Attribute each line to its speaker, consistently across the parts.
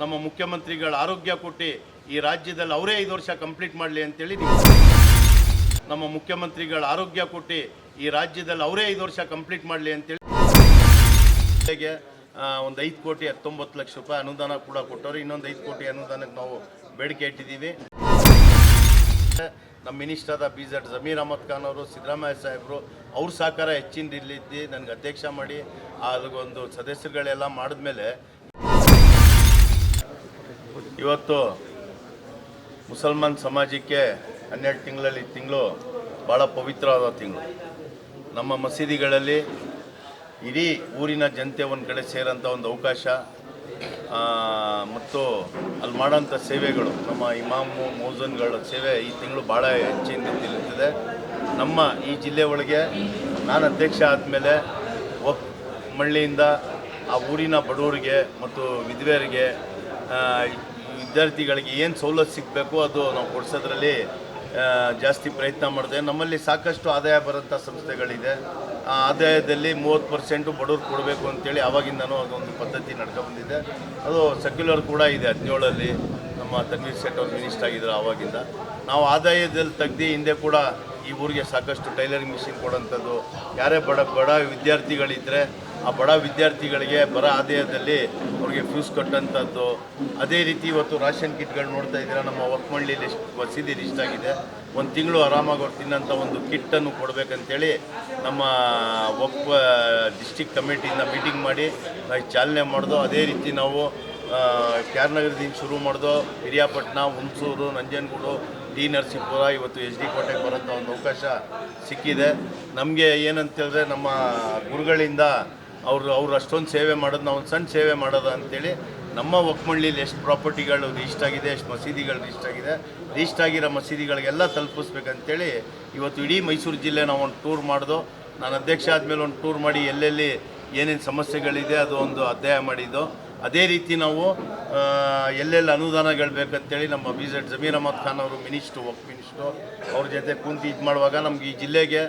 Speaker 1: ನಮ್ಮ ಮುಖ್ಯಮಂತ್ರಿಗಳ ಆರೋಗ್ಯ ಕೊಟ್ಟು ಈ ರಾಜ್ಯದಲ್ಲಿ ಅವರೇ 5 ವರ್ಷ ಕಂಪ್ಲೀಟ್ ಮಾಡಲಿ ಅಂತೇಳಿ ನಮ್ಮ ಮುಖ್ಯಮಂತ್ರಿಗಳ ಆರೋಗ್ಯ ಕೊಟ್ಟು ಈ ರಾಜ್ಯದಲ್ಲಿ ಅವರೇ 5 ವರ್ಷ ಕಂಪ್ಲೀಟ್ ಮಾಡಲಿ ಅಂತೇಳಿ ಒಂದು 5 ಕೋಟಿ 19 ಲಕ್ಷ ರೂಪಾಯಿ ಅನುದಾನ ಕೂಡ ಕೊಟ್ಟವರು. ಇನ್ನೊಂದು 5 ಕೋಟಿ ಅನುದಾನಕ್ಕೆ ನಾವು ಬೇಡಿಕೆ ಇಟ್ಟಿದ್ದೀವಿ. ನಮ್ಮ ಮಿನಿಸ್ಟರ್ BZ ಜಮೀರ್ ಅಹಮದ್ ಖಾನ್ ಅವರು, ಸಿದ್ದರಾಮಯ್ಯ ಸಾಹೇಬರು ಅವ್ರ ಸಹಕಾರ ಹೆಚ್ಚಿನದಿದ್ದು ನನಗೆ ಅಧ್ಯಕ್ಷ ಮಾಡಿ ಅದಕ್ಕೊಂದು ಸದಸ್ಯರುಗಳೆಲ್ಲ ಮಾಡಿದ್ಮೇಲೆ ಇವತ್ತು ಮುಸಲ್ಮಾನ್ ಸಮಾಜಕ್ಕೆ 12 ತಿಂಗಳು ಭಾಳ ಪವಿತ್ರವಾದ ತಿಂಗಳು. ನಮ್ಮ ಮಸೀದಿಗಳಲ್ಲಿ ಇಡೀ ಊರಿನ ಜನತೆ ಒಂದು ಕಡೆ ಸೇರೋಂಥ ಒಂದು ಅವಕಾಶ ಮತ್ತು ಅಲ್ಲಿ ಮಾಡೋಂಥ ಸೇವೆಗಳು, ನಮ್ಮ ಇಮಾಮು ಮೌಜನ್ಗಳ ಸೇವೆ ಈ ತಿಂಗಳು ಭಾಳ ಹೆಚ್ಚಿನ ರೀತಿಯಲ್ಲಿರ್ತದೆ. ನಮ್ಮ ಈ ಜಿಲ್ಲೆ ಒಳಗೆ ನಾನು ಅಧ್ಯಕ್ಷ ಆದಮೇಲೆ ಮಳ್ಳಿಯಿಂದ ಆ ಊರಿನ ಬಡವರಿಗೆ ಮತ್ತು ವಿಧವೆಯರಿಗೆ ವಿದ್ಯಾರ್ಥಿಗಳಿಗೆ ಏನು ಸವಲತ್ತು ಸಿಗಬೇಕು ಅದು ನಾವು ಕೊಡಿಸೋದ್ರಲ್ಲಿ ಜಾಸ್ತಿ ಪ್ರಯತ್ನ ಮಾಡಿದೆ. ನಮ್ಮಲ್ಲಿ ಸಾಕಷ್ಟು ಆದಾಯ ಬರೋಂಥ ಸಂಸ್ಥೆಗಳಿದೆ. ಆ ಆದಾಯದಲ್ಲಿ 30% ಬಡವ್ರು ಕೊಡಬೇಕು ಅಂತೇಳಿ ಆವಾಗಿಂದನೂ ಅದೊಂದು ಪದ್ಧತಿ ನಡ್ಕೊಂಡ್ಬಂದಿದೆ. ಅದು ಸೆಕ್ಯುಲರ್ ಕೂಡ ಇದೆ. 17 ನಮ್ಮ ತನ್ವೀರ್ ಸೇಠ್ ಅವ್ರು ಮಿನಿಸ್ಟರ್ ಆಗಿದ್ರು. ಆವಾಗಿಂದ ನಾವು ಆದಾಯದಲ್ಲಿ ತೆಗ್ದು ಹಿಂದೆ ಕೂಡ ಈ ಊರಿಗೆ ಸಾಕಷ್ಟು ಟೈಲರಿಂಗ್ ಮಿಷಿನ್ ಕೊಡೋಂಥದ್ದು, ಯಾರೇ ಬಡ ವಿದ್ಯಾರ್ಥಿಗಳಿದ್ದರೆ ಆ ಬಡ ವಿದ್ಯಾರ್ಥಿಗಳಿಗೆ ಬರೋ ಆದಾಯದಲ್ಲಿ ಅವ್ರಿಗೆ ಫ್ಯೂಸ್ ಕೊಟ್ಟಂಥದ್ದು. ಅದೇ ರೀತಿ ಇವತ್ತು ರಾಷನ್ ಕಿಟ್ಗಳು ನೋಡ್ತಾ ಇದ್ದೀರಾ, ನಮ್ಮ ವರ್ಕ್ಮಳ್ಳಿ ಮಸೀದಿ ಲಿಸ್ಟ್ ಆಗಿದೆ. ಒಂದು ತಿಂಗಳು ಆರಾಮಾಗಿ ಅವ್ರು ತಿನ್ನೋಂಥ ಒಂದು ಕಿಟ್ಟನ್ನು ಕೊಡಬೇಕಂತೇಳಿ ನಮ್ಮ ಡಿಸ್ಟಿಕ್ ಕಮಿಟಿಯಿಂದ ಮೀಟಿಂಗ್ ಮಾಡಿ ಚಾಲನೆ ಮಾಡಿದೋ. ಅದೇ ರೀತಿ ನಾವು ಕ್ಯಾರ್ನಗರದಿಂದ ಶುರು ಮಾಡಿದೋ, ಹಿರಿಯಾಪಟ್ಟಣ, ಹುಣಸೂರು, ನಂಜನಗೂಡು, ಡಿ ನರಸೀಪುರ, ಇವತ್ತು SD ಕೋಟೆಗೆ ಬರೋಂಥ ಒಂದು ಅವಕಾಶ ಸಿಕ್ಕಿದೆ. ನಮಗೆ ಏನಂತೇಳಿದ್ರೆ ನಮ್ಮ ಗುರುಗಳಿಂದ ಅವ್ರು ಅಷ್ಟೊಂದು ಸೇವೆ ಮಾಡೋದು, ನಾವು ಒಂದು ಸಣ್ಣ ಸೇವೆ ಮಾಡೋದು ಅಂಥೇಳಿ ನಮ್ಮ ಒಕ್ಕಮಳ್ಳಿಲಿ ಎಷ್ಟು ಪ್ರಾಪರ್ಟಿಗಳು ರಿಜಿಸ್ಟರ್ ಆಗಿದೆ, ಎಷ್ಟು ಮಸೀದಿಗಳು ರಿಜಿಸ್ಟರ್ ಆಗಿದೆ, ರಿಜಿಸ್ಟರ್ ಆಗಿರೋ ಮಸೀದಿಗಳಿಗೆಲ್ಲ ತಲುಪಿಸ್ಬೇಕಂತೇಳಿ ಇವತ್ತು ಇಡೀ ಮೈಸೂರು ಜಿಲ್ಲೆ ನಾವು ಒಂದು ಟೂರ್ ಮಾಡಿದೋ. ನಾನು ಅಧ್ಯಕ್ಷ ಆದಮೇಲೆ ಒಂದು ಟೂರ್ ಮಾಡಿ ಎಲ್ಲೆಲ್ಲಿ ಏನೇನು ಸಮಸ್ಯೆಗಳಿದೆ ಅದು ಒಂದು ಅಧ್ಯಯನ ಮಾಡಿದ್ದು. ಅದೇ ರೀತಿ ನಾವು ಎಲ್ಲೆಲ್ಲಿ ಅನುದಾನಗಳು ಬೇಕಂತೇಳಿ ನಮ್ಮ BZ ಜಮೀರ್ ಅಹಮದ್ ಖಾನ್ ಅವರು ವರ್ಕ್ ಮಿನಿಸ್ಟ್ರು ಅವ್ರ ಜೊತೆ ಕುಂತು ಇದು ಮಾಡುವಾಗ ನಮ್ಗೆ ಈ ಜಿಲ್ಲೆಗೆ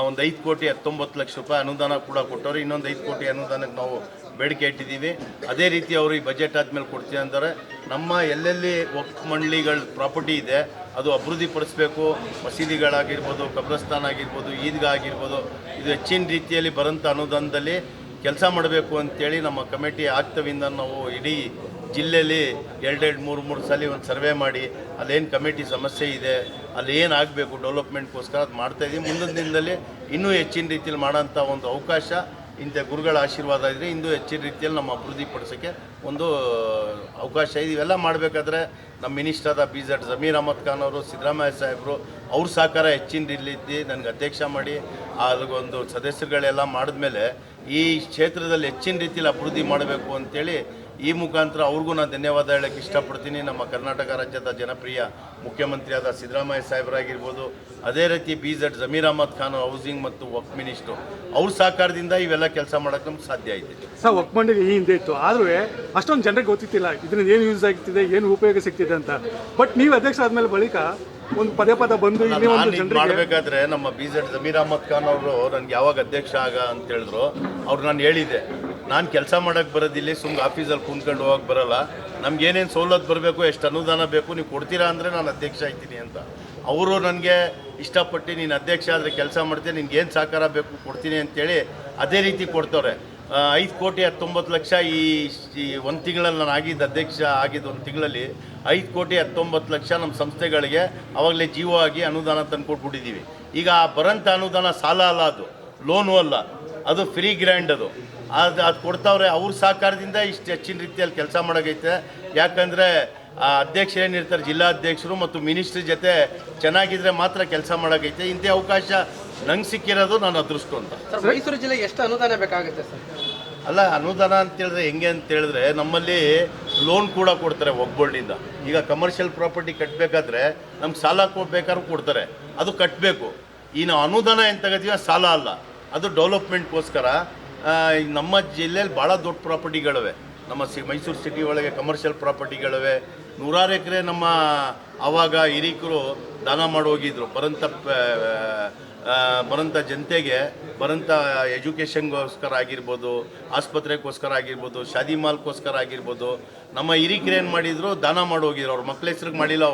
Speaker 1: ಒಂದು 5 ಕೋಟಿ 19 ಲಕ್ಷ ರೂಪಾಯಿ ಅನುದಾನ ಕೂಡ ಕೊಟ್ಟವರು. ಇನ್ನೊಂದು 5 ಕೋಟಿ ಅನುದಾನಕ್ಕೆ ನಾವು ಬೇಡಿಕೆ ಇಟ್ಟಿದ್ದೀವಿ. ಅದೇ ರೀತಿ ಅವರು ಈ ಬಜೆಟ್ ಆದಮೇಲೆ ಕೊಡ್ತೀವಿ ಅಂತಾರೆ. ನಮ್ಮ ಎಲ್ಲೆಲ್ಲಿ ವಕ್ಫ್ ಮಂಡಳಿಗಳ ಪ್ರಾಪರ್ಟಿ ಇದೆ ಅದು ಅಭಿವೃದ್ಧಿಪಡಿಸಬೇಕು. ಮಸೀದಿಗಳಾಗಿರ್ಬೋದು, ಕಬ್ರಸ್ತಾನ್ ಆಗಿರ್ಬೋದು, ಈದ್ಗಾ ಆಗಿರ್ಬೋದು, ಇದು ಹೆಚ್ಚಿನ ರೀತಿಯಲ್ಲಿ ಬರೋಂಥ ಅನುದಾನದಲ್ಲಿ ಕೆಲಸ ಮಾಡಬೇಕು ಅಂತೇಳಿ ನಮ್ಮ ಕಮಿಟಿ ಆಗ್ತವಿಂದ ನಾವು ಇಡೀ ಜಿಲ್ಲೆಯಲ್ಲಿ 2-3 ಸಲ ಒಂದು ಸರ್ವೆ ಮಾಡಿ ಅಲ್ಲೇನು ಕಮಿಟಿ ಸಮಸ್ಯೆ ಇದೆ, ಅಲ್ಲಿ ಏನು ಆಗಬೇಕು ಡೆವಲಪ್ಮೆಂಟ್ಗೋಸ್ಕರ ಅದು ಮಾಡ್ತಾಯಿದ್ದೀವಿ. ಮುಂದಿನ ದಿನದಲ್ಲಿ ಇನ್ನೂ ಹೆಚ್ಚಿನ ರೀತಿಯಲ್ಲಿ ಮಾಡೋಂಥ ಒಂದು ಅವಕಾಶ ಇಂಥ ಗುರುಗಳ ಆಶೀರ್ವಾದ ಇದ್ದರೆ ಇನ್ನೂ ಹೆಚ್ಚಿನ ರೀತಿಯಲ್ಲಿ ನಮ್ಮ ಅಭಿವೃದ್ಧಿ ಪಡಿಸೋಕ್ಕೆ ಒಂದು ಅವಕಾಶ ಇದೆ. ಇವೆಲ್ಲ ಮಾಡಬೇಕಾದ್ರೆ ನಮ್ಮ ಮಿನಿಸ್ಟರ್ BZ ಜಮೀರ್ ಅಹಮದ್ ಖಾನ್ ಅವರು, ಸಿದ್ದರಾಮಯ್ಯ ಸಾಹೇಬರು ಅವ್ರ ಸಹಕಾರ ಹೆಚ್ಚಿನದಿದ್ದು ನನಗೆ ಅಧ್ಯಕ್ಷ ಮಾಡಿ ಅದಕ್ಕೊಂದು ಸದಸ್ಯರುಗಳೆಲ್ಲ ಮಾಡಿದ್ಮೇಲೆ ಈ ಕ್ಷೇತ್ರದಲ್ಲಿ ಹೆಚ್ಚಿನ ರೀತಿಯಲ್ಲಿ ಅಭಿವೃದ್ಧಿ ಮಾಡಬೇಕು ಅಂತೇಳಿ ಈ ಮುಖಾಂತರ ಅವ್ರಿಗೂ ನಾನು ಧನ್ಯವಾದ ಹೇಳೋಕ್ಕೆ ಇಷ್ಟಪಡ್ತೀನಿ. ನಮ್ಮ ಕರ್ನಾಟಕ ರಾಜ್ಯದ ಜನಪ್ರಿಯ ಮುಖ್ಯಮಂತ್ರಿಯಾದ ಸಿದ್ದರಾಮಯ್ಯ ಸಾಹೇಬರಾಗಿರ್ಬೋದು, ಅದೇ ರೀತಿ BZ ಜಮೀರ್ ಅಹಮದ್ ಖಾನ್ ಹೌಸಿಂಗ್ ಮತ್ತು ವಕ್ಫ್ ಮಿನಿಸ್ಟ್ರು ಅವ್ರ ಸಹಕಾರದಿಂದ ಇವೆಲ್ಲ ಕೆಲಸ ಮಾಡೋಕ್ಕೆ ನಮ್ಗೆ ಸಾಧ್ಯ ಆಯಿತು.
Speaker 2: ಸರ್, ವಕ್ಫ್ ಮಂಡಳಿ ಈ ಹಿಂದೆ ಇತ್ತು, ಆದರೂ ಅಷ್ಟೊಂದು ಜನರಿಗೆ ಗೊತ್ತಿತ್ತಿಲ್ಲ ಇದರಿಂದ ಏನು ಯೂಸ್ ಆಗ್ತಿದೆ, ಏನು ಉಪಯೋಗ ಸಿಗ್ತಿದೆ ಅಂತ. ಬಟ್ ನೀವು ಅಧ್ಯಕ್ಷ ಆದಮೇಲೆ ಬಳಿಕ ಒಂದು ಪದೇ ಬಂದು
Speaker 1: ಮಾಡಬೇಕಾದ್ರೆ ನಮ್ಮ BZ ಜಮೀರ್ ಅಹಮದ್ ಖಾನ್ ಅವರು ನನಗೆ ಯಾವಾಗ ಅಧ್ಯಕ್ಷ ಅಂತ ಹೇಳಿದ್ರು, ಅವ್ರು ನಾನು ಹೇಳಿದ್ದೆ, ನಾನು ಕೆಲಸ ಮಾಡೋಕ್ಕೆ ಬರೋದಿಲ್ಲ, ಸುಮ್ಮನೆ ಆಫೀಸಲ್ಲಿ ಕುಂತ್ಕೊಂಡು ಹೋಗಕ್ಕೆ ಬರೋಲ್ಲ, ನಮ್ಗೆ ಏನೇನು ಸವಲತ್ತು ಬರಬೇಕು, ಎಷ್ಟು ಅನುದಾನ ಬೇಕು ನೀವು ಕೊಡ್ತೀರಾ ಅಂದರೆ ನಾನು ಅಧ್ಯಕ್ಷ ಆಗ್ತೀನಿ ಅಂತ. ಅವರು ನನಗೆ ಇಷ್ಟಪಟ್ಟು ನೀನು ಅಧ್ಯಕ್ಷ ಆದರೆ ಕೆಲಸ ಮಾಡ್ತೀನಿ, ನಿನ್ಗೆ ಏನು ಸಹಕಾರ ಬೇಕು ಕೊಡ್ತೀನಿ ಅಂತೇಳಿ ಅದೇ ರೀತಿ ಕೊಡ್ತವ್ರೆ. 5 ಕೋಟಿ 19 ಲಕ್ಷ ಈ ಒಂದು ತಿಂಗಳಲ್ಲಿ ನಾನು ಅಧ್ಯಕ್ಷ ಆಗಿದ್ದು 1 ತಿಂಗಳಲ್ಲಿ 5 ಕೋಟಿ 19 ಲಕ್ಷ ನಮ್ಮ ಸಂಸ್ಥೆಗಳಿಗೆ ಆವಾಗಲೇ ಜೀವ ಆಗಿ ಅನುದಾನ ತಂದು ಕೊಟ್ಬಿಟ್ಟಿದ್ದೀವಿ. ಈಗ ಬರೋಂಥ ಅನುದಾನ ಸಾಲ ಅಲ್ಲ, ಅದು ಲೋನು ಅಲ್ಲ, ಅದು ಫ್ರೀ ಗ್ರ್ಯಾಂಡ್. ಅದು ಕೊಡ್ತಾವ್ರೆ. ಅವ್ರ ಸಹಕಾರದಿಂದ ಇಷ್ಟು ಹೆಚ್ಚಿನ ರೀತಿಯಲ್ಲಿ ಕೆಲಸ ಮಾಡೋಕೈತೆ. ಯಾಕಂದರೆ ಅಧ್ಯಕ್ಷರು ಏನಿರ್ತಾರೆ, ಜಿಲ್ಲಾಧ್ಯಕ್ಷರು ಮತ್ತು ಮಿನಿಸ್ಟ್ರ್ ಜೊತೆ ಚೆನ್ನಾಗಿದ್ದರೆ ಮಾತ್ರ ಕೆಲಸ ಮಾಡೋಕೈತೆ. ಇಂಥ ಅವಕಾಶ ನಂಗೆ ಸಿಕ್ಕಿರೋದು ನಾನು ಅದೃಷ್ಟ ಅಂತ.
Speaker 3: ಮೈಸೂರು ಜಿಲ್ಲೆ ಎಷ್ಟು ಅನುದಾನ ಬೇಕಾಗುತ್ತೆ ಸರ್?
Speaker 1: ಅಲ್ಲ, ಅನುದಾನ ಅಂತೇಳಿದ್ರೆ ಹೆಂಗೆ ಅಂತೇಳಿದ್ರೆ ನಮ್ಮಲ್ಲಿ ಲೋನ್ ಕೂಡ ಕೊಡ್ತಾರೆ ಒಗ್ಬೋರ್ಡಿಂದ. ಈಗ ಕಮರ್ಷಿಯಲ್ ಪ್ರಾಪರ್ಟಿ ಕಟ್ಟಬೇಕಾದ್ರೆ ನಮ್ಗೆ ಸಾಲ ಬೇಕಾದ್ರೂ ಕೊಡ್ತಾರೆ, ಅದು ಕಟ್ಟಬೇಕು. ಈ ನಾವು ಅನುದಾನ ಏನು ತಗೋತೀವಿ ಸಾಲ ಅಲ್ಲ, ಅದು ಡೆವಲಪ್ಮೆಂಟ್ಗೋಸ್ಕರ. ನಮ್ಮ ಜಿಲ್ಲೆಯಲ್ಲಿ ಭಾಳ ದೊಡ್ಡ ಪ್ರಾಪರ್ಟಿಗಳಿವೆ. ನಮ್ಮ ಮೈಸೂರು ಸಿಟಿ ಒಳಗೆ ಕಮರ್ಷಿಯಲ್ ಪ್ರಾಪರ್ಟಿಗಳಿವೆ. 100 ಎಕರೆ ನಮ್ಮ ಆವಾಗ ಹಿರೀಕರು ದಾನ ಮಾಡಿ ಹೋಗಿದ್ರು. ಬರೋಂಥ ಬರೋಂಥ ಜನತೆಗೆ ಬರೋಂಥ ಎಜುಕೇಷನ್ಗೋಸ್ಕರ ಆಗಿರ್ಬೋದು, ಆಸ್ಪತ್ರೆಗೋಸ್ಕರ ಆಗಿರ್ಬೋದು, ಶಾದಿ ಮಾಲ್ಗೋಸ್ಕರ ಆಗಿರ್ಬೋದು, ನಮ್ಮ ಹಿರಿಕರು ಏನು ಮಾಡಿದ್ರು, ದಾನ ಮಾಡಿ ಹೋಗಿದ್ರು. ಅವ್ರ ಮಕ್ಳ ಹೆಸ್ರಿಗೆ ಮಾಡಿಲ್ಲ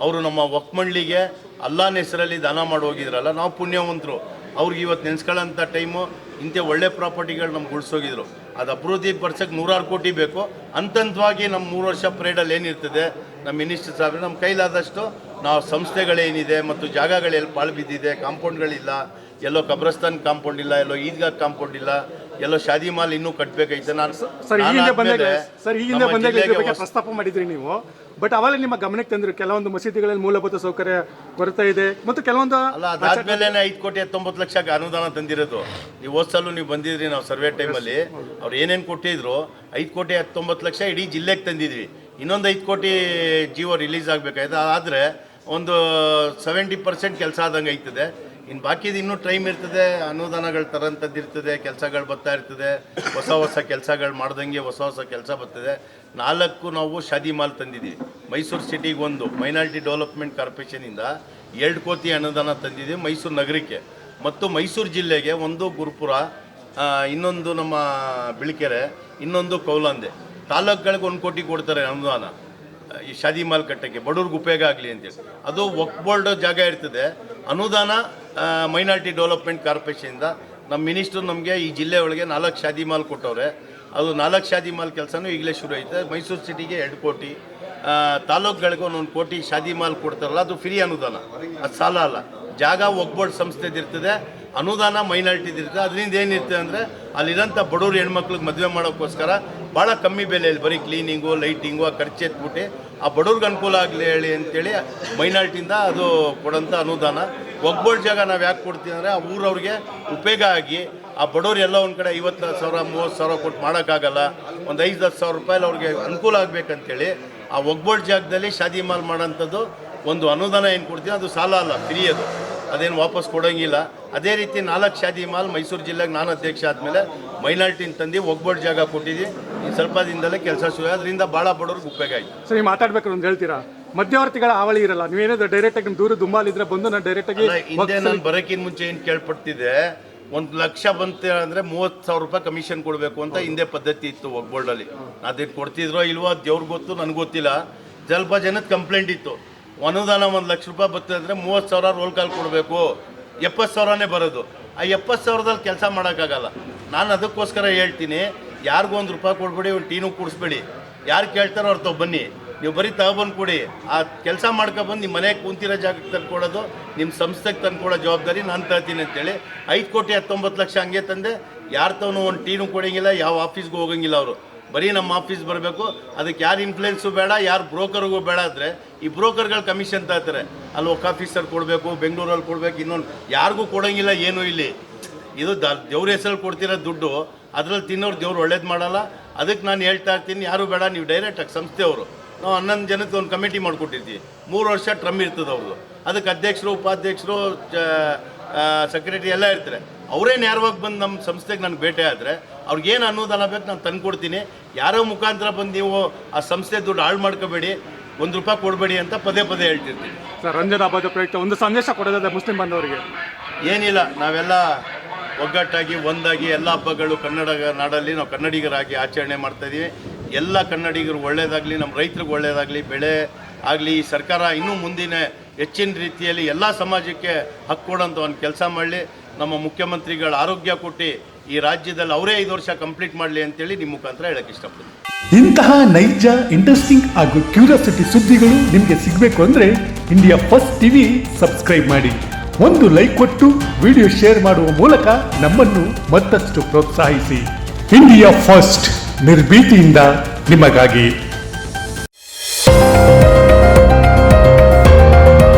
Speaker 1: ಅವರು ನಮ್ಮ ವಕ್ಫ್ ಮಂಡಳಿಗೆ ಅಲ್ಲಾನ ಹೆಸರಲ್ಲಿ ದಾನ ಮಾಡಿ ಹೋಗಿದ್ರಲ್ಲ, ನಾವು ಪುಣ್ಯವಂತರು. ಅವ್ರಿಗೆ ಇವತ್ತು ನೆನೆಸ್ಕೊಳ್ಳೋಂಥ ಟೈಮು ಇಂಥ ಒಳ್ಳೆ ಪ್ರಾಪರ್ಟಿಗಳು ನಮ್ಗೆ ಉಳಿಸೋಗಿದ್ರು. ಅದು ಅಭಿವೃದ್ಧಿ ಪಡಿಸೋಕ್ಕೆ 100 ಕೋಟಿ ಬೇಕು. ಹಂತವಾಗಿ ನಮ್ಮ 3 ವರ್ಷ ಪೀರಿಯಡಲ್ಲಿ ಏನಿರ್ತದೆ, ನಮ್ಮ ಮಿನಿಸ್ಟರ್ ಸಾಹೇಬ್ರೆ ನಮ್ಮ ಕೈಲಾದಷ್ಟು ನಾವು ಸಂಸ್ಥೆಗಳೇನಿದೆ ಮತ್ತು ಜಾಗಗಳೆಲ್ಲಿ ಪಾಳು ಬಿದ್ದಿದೆ, ಕಾಂಪೌಂಡ್ಗಳಿಲ್ಲ, ಎಲ್ಲೋ ಕಬ್ರಸ್ತಾನ್ ಕಾಂಪೌಂಡ್ ಇಲ್ಲ, ಎಲ್ಲೋ ಈದ್ಗಾ ಕಾಂಪೌಂಡ್ ಇಲ್ಲ, ಎಲ್ಲೋ ಶಾದಿ ಮಾಲ್ ಇನ್ನೂ ಕಟ್ಟಬೇಕೈತೆ.
Speaker 2: ಸರ್ ಈ ಹಿಂದೆ ಬಂದಾಗ ಪ್ರಸ್ತಾಪ ಮಾಡಿದ್ರಿ ನೀವು, ಬಟ್ ಅವಾಗ ನಿಮ್ಮ ಗಮನಕ್ಕೆ ತಂದ್ರು ಕೆಲವೊಂದು ಮಸೀದಿಗಳಲ್ಲಿ ಮೂಲಭೂತ ಸೌಕರ್ಯ ಕೊರತೆ ಇದೆ ಮತ್ತು ಕೆಲವೊಂದು
Speaker 1: ಅಲ್ಲ, ಅದಾದ್ಮೇಲೆ 5,19,00,000 ಅನುದಾನ ತಂದಿರೋದು. ನೀವು ಹೋದ್ಸಲು ನೀವು ಬಂದಿದ್ರಿ, ನಾವು ಸರ್ವೆ ಟೈಮಲ್ಲಿ ಅವ್ರು ಏನೇನು ಕೊಟ್ಟಿದ್ರು, 5,19,00,000 ಇಡೀ ಜಿಲ್ಲೆಗೆ ತಂದಿದ್ವಿ. ಇನ್ನೊಂದು 5 ಕೋಟಿ ಜೀವೋ ರಿಲೀಸ್ ಆಗಬೇಕಾಯ್ತು. ಆದರೆ ಒಂದು 70% ಕೆಲಸ ಆದಂಗೆ ಐತದೆ. ಇನ್ನು ಬಾಕಿದು ಇನ್ನೂ ಟೈಮ್ ಇರ್ತದೆ, ಅನುದಾನಗಳು ತರೋಂಥದ್ದು ಇರ್ತದೆ, ಕೆಲಸಗಳು ಬರ್ತಾ ಇರ್ತದೆ, ಹೊಸ ಕೆಲಸಗಳು ಮಾಡ್ದಂಗೆ ಹೊಸ ಕೆಲಸ ಬರ್ತದೆ. 4 ನಾವು ಶಾದಿ ಮಾಲ್ ತಂದಿದ್ದೀವಿ. ಮೈಸೂರು ಸಿಟಿಗೆ 1, ಮೈನಾರಿಟಿ ಡೆವಲಪ್ಮೆಂಟ್ ಕಾರ್ಪೊರೇಷನಿಂದ 2 ಕೋಟಿ ಅನುದಾನ ತಂದಿದ್ದೀವಿ ಮೈಸೂರು ನಗರಕ್ಕೆ. ಮತ್ತು ಮೈಸೂರು ಜಿಲ್ಲೆಗೆ 1 ಗುರುಪುರ, ಇನ್ನೊಂದು ನಮ್ಮ ಬಿಳಿಕೆರೆ, ಇನ್ನೊಂದು ಕೌಲಂದೆ. ತಾಲೂಕುಗಳಿಗೆ 1 ಕೋಟಿ ಕೊಡ್ತಾರೆ ಅನುದಾನ ಈ ಶಾದಿ ಮಾಲ್ ಕಟ್ಟಕ್ಕೆ, ಬಡವ್ರಿಗೆ ಉಪಯೋಗ ಆಗಲಿ ಅಂತೇಳಿ. ಅದು ವಕ್ಫ್ ಬೋರ್ಡ್ ಜಾಗ ಇರ್ತದೆ. ಅನುದಾನ ಮೈನಾರಿಟಿ ಡೆವಲಪ್ಮೆಂಟ್ ಕಾರ್ಪೊರೇಷನಿಂದ ನಮ್ಮ ಮಿನಿಸ್ಟ್ರು ನಮಗೆ ಈ ಜಿಲ್ಲೆ ಒಳಗೆ 4 ಶಾದಿ ಮಾಲ್ ಕೊಟ್ಟವ್ರೆ. ಅದು 4 ಶಾದಿ ಮಾಲ್ ಕೆಲಸನೂ ಈಗಲೇ ಶುರು ಐತೆ. ಮೈಸೂರು ಸಿಟಿಗೆ 2 ಕೋಟಿ, ತಾಲೂಕುಗಳಿಗೆ 1 ಕೋಟಿ ಶಾದಿ ಮಾಲ್ ಕೊಡ್ತಾರಲ್ಲ, ಅದು ಫ್ರೀ ಅನುದಾನ, ಅದು ಸಾಲ ಅಲ್ಲ. ಜಾಗ ವಕ್ಫ್ ಬೋರ್ಡ್ ಸಂಸ್ಥೆದಿರ್ತದೆ, ಅನುದಾನ ಮೈನಾರಿಟಿದಿರ್ತದೆ. ಅದರಿಂದ ಏನಿರ್ತದೆ ಅಂದರೆ ಅಲ್ಲಿರೋಂಥ ಬಡವ್ರು ಹೆಣ್ಮಕ್ಳಿಗೆ ಮದುವೆ ಮಾಡೋಕ್ಕೋಸ್ಕರ ಭಾಳ ಕಮ್ಮಿ ಬೆಲೆಯಲ್ಲಿ ಬರೀ ಕ್ಲೀನಿಂಗು, ಲೈಟಿಂಗು ಆ ಖರ್ಚು ಎತ್ಬಿಟ್ಟು ಆ ಬಡವ್ರಿಗೆ ಅನುಕೂಲ ಆಗಲಿ ಹೇಳಿ ಅಂತೇಳಿ ಮೈನಾರಿಟಿಯಿಂದ ಅದು ಕೊಡೋಂಥ ಅನುದಾನ. ವಕ್ಫ್ ಬೋರ್ಡ್ ಜಾಗ ನಾವು ಯಾಕೆ ಕೊಡ್ತೀವಿ ಅಂದರೆ ಆ ಊರವ್ರಿಗೆ ಉಪಯೋಗ ಆಗಿ, ಆ ಬಡವ್ರು ಎಲ್ಲ ಒಂದು ಕಡೆ 20,000 30,000 ಕೊಟ್ಟು ಮಾಡೋಕ್ಕಾಗಲ್ಲ, ಒಂದು 5-10 ರೂಪಾಯಲ್ಲಿ ಅವ್ರಿಗೆ ಅನುಕೂಲ ಆಗಬೇಕಂತೇಳಿ ಆ ವಕ್ಫ್ ಬೋರ್ಡ್ ಜಾಗದಲ್ಲಿ ಶಾದಿ ಮಾಲ್ ಮಾಡೋಂಥದ್ದು ಒಂದು ಅನುದಾನ ಏನು ಕೊಡ್ತೀವಿ, ಅದು ಸಾಲ ಅಲ್ಲ, ಫ್ರೀ ಅದು, ಅದೇನು ವಾಪಸ್ ಕೊಡೋಂಗಿಲ್ಲ. ಅದೇ ರೀತಿ 4 ಶಾದಿ ಮಾಲ್ ಮೈಸೂರು ಜಿಲ್ಲೆಗೆ ನಾನು ಅಧ್ಯಕ್ಷ ಆದಮೇಲೆ ಮೈನಾರಿಟಿನ ತಂದು ವಕ್ಫ್ ಬೋರ್ಡ್ ಜಾಗ ಕೊಟ್ಟಿದ್ದೀವಿ. ಈ ಸ್ವಲ್ಪ ದಿನದಲ್ಲೇ ಕೆಲಸ ಶುರು, ಅದರಿಂದ ಭಾಳ ಬಡವ್ರಿಗೆ ಉಪಯೋಗ ಆಯಿತು.
Speaker 2: ಸರ್, ನೀವು ಮಾತಾಡ್ಬೇಕು ಅಂತ ಹೇಳ್ತೀರಾ, ಮಧ್ಯವರ್ತಿಗಳ ಹಾವಳಿ ಇರಲ್ಲ, ನೀವೇನಾದ್ರು ಡೈರೆಕ್ಟಾಗಿ ನಿಮ್ಮ ದೂರ ದುಂಬಾಲಿದ್ರೆ ಬಂದು ನಾನು ಡೈರೆಕ್ಟಾಗಿ
Speaker 1: ಹಿಂದೆ ನಾನು ಬರೋಕ್ಕಿಂತ ಮುಂಚೆ ಏನು ಕೇಳ್ಪಡ್ತಿದ್ದೆ, 1 ಲಕ್ಷ ಬಂತು ಅಂದರೆ 30,000 ರೂಪಾಯಿ ಕಮಿಷನ್ ಕೊಡಬೇಕು ಅಂತ ಹಿಂದೆ ಪದ್ಧತಿ ಇತ್ತು ವಕ್ಫ್ ಬೋರ್ಡಲ್ಲಿ. ಅದಕ್ಕೆ ಕೊಡ್ತಿದ್ರೋ ಇಲ್ವೋ ದೇವ್ರಿಗೆ ಗೊತ್ತು, ನನಗೆ ಗೊತ್ತಿಲ್ಲ. ಸ್ವಲ್ಪ ಜನದ ಕಂಪ್ಲೇಂಟ್ ಇತ್ತು, ಅನುದಾನ 1 ಲಕ್ಷ ರೂಪಾಯಿ ಬರ್ತದೆ ಅಂದರೆ 30,000 ರೋಲ್ ಕಾಲ್ ಕೊಡಬೇಕು, 70,000ನೇ ಬರೋದು. ಆ 70,000ದಲ್ಲಿ ಕೆಲಸ ಮಾಡೋಕ್ಕಾಗಲ್ಲ. ನಾನು ಅದಕ್ಕೋಸ್ಕರ ಹೇಳ್ತೀನಿ, ಯಾರಿಗೂ 1 ರೂಪಾಯಿ ಕೊಡ್ಬೇಡಿ, ಒಂದು ಟೀನು ಕೂಡಿಸ್ಬೇಡಿ. ಯಾರು ಕೇಳ್ತಾರೋ ಅವ್ರು ತಾವು ಬನ್ನಿ, ನೀವು ಬರೀ ತಗೊಬಂದು ಕೊಡಿ. ಆ ಕೆಲಸ ಮಾಡ್ಕೊಬಂದು ನಿಮ್ಮ ಮನೆಗೆ ಕುಂತಿರೋ ಜಾಗಕ್ಕೆ ತಂದ್ಕೊಡೋದು, ನಿಮ್ಮ ಸಂಸ್ಥೆಗೆ ತಂದ್ಕೊಡೋ ಜವಾಬ್ದಾರಿ ನಾನು ತರ್ತೀನಿ ಅಂತೇಳಿ 5,19,00,000 ಹಂಗೆ ತಂದೆ. ಯಾರು ತಾವು ಒಂದು ಟೀನು ಕೊಡೋಂಗಿಲ್ಲ, ಯಾವ ಆಫೀಸ್ಗೂ ಹೋಗೋಂಗಿಲ್ಲ. ಅವರು ಬರೀ ನಮ್ಮ ಆಫೀಸ್ ಬರಬೇಕು. ಅದಕ್ಕೆ ಯಾರು ಇನ್ಫ್ಲುಯೆನ್ಸು ಬೇಡ, ಯಾರು ಬ್ರೋಕರ್ಗೂ ಬೇಡ. ಆದರೆ ಈ ಬ್ರೋಕರ್ಗಳು ಕಮಿಷನ್ ತರ್ತಾರೆ, ಅಲ್ಲಿ ಒಕ್ಕ ಆಫೀಸರ್ ಕೊಡಬೇಕು, ಬೆಂಗಳೂರಲ್ಲಿ ಕೊಡಬೇಕು, ಇನ್ನೊಂದು ಯಾರಿಗೂ ಕೊಡೋಂಗಿಲ್ಲ. ಏನೂ ಇಲ್ಲಿ ಇದು ದೇವ್ರ ಹೆಸರಲ್ಲಿ ಕೊಡ್ತಿರೋ ದುಡ್ಡು, ಅದರಲ್ಲಿ ತಿನ್ನೋರು ದೇವ್ರು ಒಳ್ಳೇದು ಮಾಡಲ್ಲ. ಅದಕ್ಕೆ ನಾನು ಹೇಳ್ತಾ ಇರ್ತೀನಿ, ಯಾರು ಬೇಡ, ನೀವು ಡೈರೆಕ್ಟಾಗಿ ಸಂಸ್ಥೆಯವರು, ನಾವು 11 ಜನಕ್ಕೆ ಒಂದು ಕಮಿಟಿ ಮಾಡಿಕೊಟ್ಟಿರ್ತೀವಿ. 3 ವರ್ಷ ಟ್ರಮ್ ಇರ್ತದೆ ಅವ್ರದ್ದು. ಅದಕ್ಕೆ ಅಧ್ಯಕ್ಷರು, ಉಪಾಧ್ಯಕ್ಷರು, ಸೆಕ್ರೆಟರಿ ಎಲ್ಲ ಇರ್ತಾರೆ. ಅವರೇ ನೇರವಾಗಿ ಬಂದು ನಮ್ಮ ಸಂಸ್ಥೆಗೆ ನನಗೆ ಭೇಟಿ ಆದರೆ ಅವ್ರಿಗೇನು ಅನುದಾನ ಬೇಕು ನಾನು ತಂದು ಕೊಡ್ತೀನಿ. ಯಾರೋ ಮುಖಾಂತರ ಬಂದು ನೀವು ಆ ಸಂಸ್ಥೆ ದುಡ್ಡು ಹಾಳು ಮಾಡ್ಕೋಬೇಡಿ, 1 ರೂಪಾಯಿ ಕೊಡಬೇಡಿ ಅಂತ ಪದೇ ಹೇಳ್ತಿರ್ತೀನಿ.
Speaker 2: ಸರ್, ರಂಜಾನ್ ಹಬ್ಬದ ಪ್ರಯುಕ್ತ ಒಂದು ಸಂದೇಶ ಕೊಡೋದಾದ್ರೆ ಮುಸ್ಲಿಂ ಬಾಂಧವರಿಗೆ?
Speaker 1: ಏನಿಲ್ಲ, ನಾವೆಲ್ಲ ಒಗ್ಗಟ್ಟಾಗಿ ಒಂದಾಗಿ ಎಲ್ಲ ಹಬ್ಬಗಳು ಕನ್ನಡ ನಾಡಲ್ಲಿ ನಾವು ಕನ್ನಡಿಗರಾಗಿ ಆಚರಣೆ ಮಾಡ್ತಾಯಿದ್ದೀವಿ. ಎಲ್ಲ ಕನ್ನಡಿಗರು ಒಳ್ಳೆಯದಾಗಲಿ, ನಮ್ಮ ರೈತರಿಗೆ ಒಳ್ಳೆಯದಾಗಲಿ, ಬೆಳೆ ಆಗಲಿ, ಈ ಸರ್ಕಾರ ಇನ್ನೂ ಮುಂದಿನ ಹೆಚ್ಚಿನ ರೀತಿಯಲ್ಲಿ ಎಲ್ಲ ಸಮಾಜಕ್ಕೆ ಹಕ್ಕು ಕೊಡೋಂಥ ಒಂದು ಕೆಲಸ ಮಾಡಲಿ. ನಮ್ಮ ಮುಖ್ಯಮಂತ್ರಿಗಳು ಆರೋಗ್ಯ ಕೊಟ್ಟು ಈ ರಾಜ್ಯದಲ್ಲಿ ಅವರೇ 5 ವರ್ಷ ಕಂಪ್ಲೀಟ್ ಮಾಡಲಿ ಅಂತೇಳಿ ನಿಮ್ಮ ಮುಖಾಂತರ ಹೇಳಕ್ಕೆ ಇಷ್ಟಪಡ್ತೀನಿ.
Speaker 4: ಇಂತಹ ನೈಜ, ಇಂಟ್ರೆಸ್ಟಿಂಗ್ ಹಾಗೂ ಕ್ಯೂರಿಯಾಸಿಟಿ ಸುದ್ದಿಗಳು ನಿಮಗೆ ಸಿಗಬೇಕು ಅಂದರೆ ಇಂಡಿಯಾ ಫಸ್ಟ್ ಟಿವಿ ಸಬ್ಸ್ಕ್ರೈಬ್ ಮಾಡಿ. ಒಂದು ಲೈಕ್ ಕೊಟ್ಟು ವಿಡಿಯೋ ಶೇರ್ ಮಾಡುವ ಮೂಲಕ ನಮ್ಮನ್ನು ಮತ್ತಷ್ಟು ಪ್ರೋತ್ಸಾಹಿಸಿ. ಇಂಡಿಯಾ ಫಸ್ಟ್, ನಿರ್ಭೀತಿಯಿಂದ ನಿಮಗಾಗಿ.